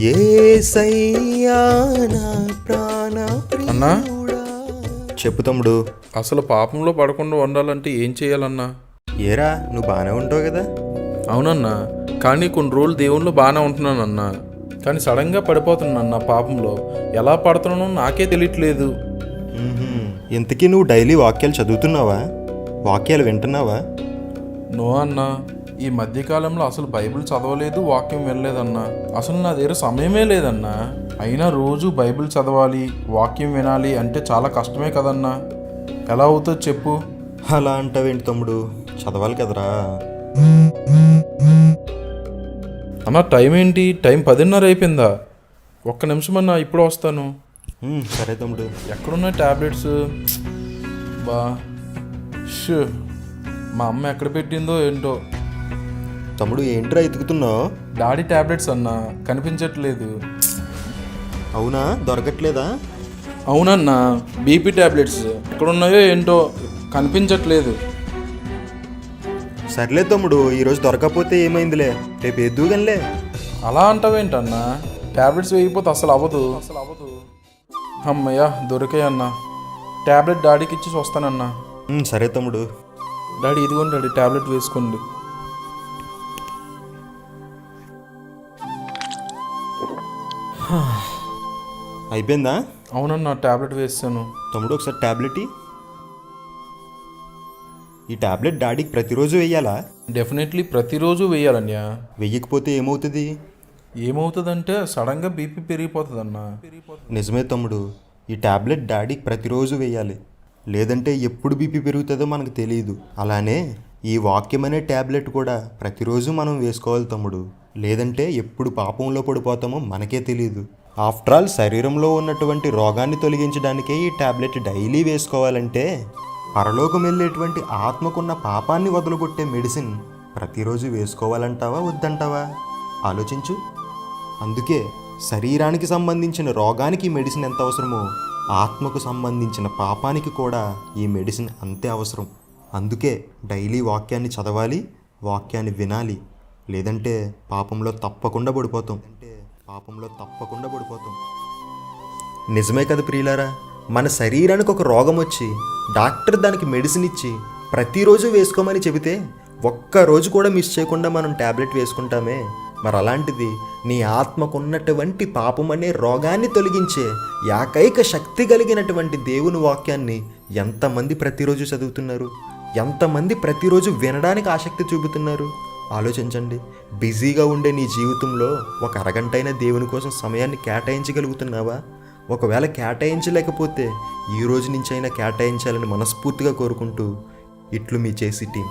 యేసయ్యా నా ప్రాణ అన్నా చెప్పు తమ్ముడు. అసలు పాపంలో పడకుండా ఉండాలంటే ఏం చేయాలన్నా? ఏరా నువ్వు బాగానే ఉంటావు కదా? అవునన్నా, కానీ కొన్ని రోజులు దేవుళ్ళు బాగానే ఉంటున్నానన్నా, కానీ సడన్గా పడిపోతున్నానన్నా పాపంలో. ఎలా పడుతున్నానో నాకే తెలియట్లేదు. ఇంతకీ నువ్వు డైలీ వాక్యాలు చదువుతున్నావా? వాక్యాలు వింటున్నావా? నో అన్నా, ఈ మధ్యకాలంలో అసలు బైబిల్ చదవలేదు, వాక్యం వినలేదన్నా. అసలు నా దగ్గర సమయమే లేదన్నా. అయినా రోజు బైబిల్ చదవాలి, వాక్యం వినాలి అంటే చాలా కష్టమే కదన్నా. ఎలా అవుతుందో చెప్పు. అలా అంటావేంటి తమ్ముడు, చదవాలి కదరా. అన్నా టైం ఏంటి? టైం 10:30 అయిపోయిందా? ఒక్క నిమిషం అన్నా, ఇప్పుడు వస్తాను. సరే తమ్ముడు. ఎక్కడున్నాయి ట్యాబ్లెట్స్? బా షూ, మా అమ్మ ఎక్కడ పెట్టిందో ఏంటో. తమ్ముడు ఏంట్రా ఎతుకుతున్నావు? డాడీ ట్యాబ్లెట్స్ అన్నా, కనిపించట్లేదు. అవునా, దొరకట్లేదా? అవునన్నా, బీపీ ట్యాబ్లెట్స్ ఎక్కడున్నాయో ఏంటో కనిపించట్లేదు. సర్లే తమ్ముడు, ఈరోజు దొరకకపోతే ఏమైందిలే, రేపు ఎద్దుగానిలే. అలా అంటావేంటన్నా? ట్యాబ్లెట్స్ వేయకపోతే అసలు అవ్వదు. అమ్మయ్యా దొరికాయన్నా. ట్యాబ్లెట్ డాడీకి ఇచ్చి వస్తానన్నా. సరే తమ్ముడు. డాడీ ఇదిగోండి డాడీ, ట్యాబ్లెట్ వేసుకోండి. అయిపోయిందా? అవునన్నా, ట్యాబ్లెట్ వేసాను. తమ్ముడు ఒకసారి ట్యాబ్లెట్ ఈ ట్యాబ్లెట్ డాడీకి ప్రతిరోజు వేయాలా? డెఫినెట్లీ ప్రతిరోజు వేయాలన్యా. వెయ్యకపోతే ఏమవుతుంది? ఏమవుతుందంటే సడన్గా బీపీ పెరిగిపోతుందన్నా. నిజమే తమ్ముడు, ఈ ట్యాబ్లెట్ డాడీకి ప్రతిరోజు వేయాలి, లేదంటే ఎప్పుడు బీపీ పెరుగుతుందో మనకు తెలియదు. అలానే ఈ వాక్యం అనే ట్యాబ్లెట్ కూడా ప్రతిరోజు మనం వేసుకోవాలి తమ్ముడు, లేదంటే ఎప్పుడు పాపంలో పడిపోతామో మనకే తెలియదు. ఆఫ్టర్ ఆల్ శరీరంలో ఉన్నటువంటి రోగాన్ని తొలగించడానికే ఈ ట్యాబ్లెట్ డైలీ వేసుకోవాలంటే పరలోకం వెళ్ళేటువంటి ఆత్మకున్న పాపాన్ని వదలగొట్టే మెడిసిన్ ప్రతిరోజు వేసుకోవాలంటావా వద్దంటావా? ఆలోచించు. అందుకే శరీరానికి సంబంధించిన రోగానికి ఈ మెడిసిన్ ఎంత అవసరమో ఆత్మకు సంబంధించిన పాపానికి కూడా ఈ మెడిసిన్ అంతే అవసరం. అందుకే డైలీ వాక్యాన్ని చదవాలి, వాక్యాన్ని వినాలి, లేదంటే పాపంలో తప్పకుండా పడిపోతాం. నిజమే కదా ప్రియులారా? మన శరీరానికి ఒక రోగం వచ్చి డాక్టర్ దానికి మెడిసిన్ ఇచ్చి ప్రతిరోజు వేసుకోమని చెబితే ఒక్కరోజు కూడా మిస్ చేయకుండా మనం ట్యాబ్లెట్ వేసుకుంటామే. మరి అలాంటిది నీ ఆత్మకున్నటువంటి పాపం అనే రోగాన్ని తొలగించే ఏకైక శక్తి కలిగినటువంటి దేవుని వాక్యాన్ని ఎంతమంది ప్రతిరోజు చదువుతున్నారు? ఎంతమంది ప్రతిరోజు వినడానికి ఆసక్తి చూపుతున్నారు? ఆలోచించండి. బిజీగా ఉండే నీ జీవితంలో ఒక అరగంటైనా దేవుని కోసం సమయాన్ని కేటాయించగలుగుతున్నావా? ఒకవేళ కేటాయించలేకపోతే ఈ రోజు నుంచైనా కేటాయించాలని మనస్ఫూర్తిగా కోరుకుంటూ ఇట్లు మీ చేసి టీం.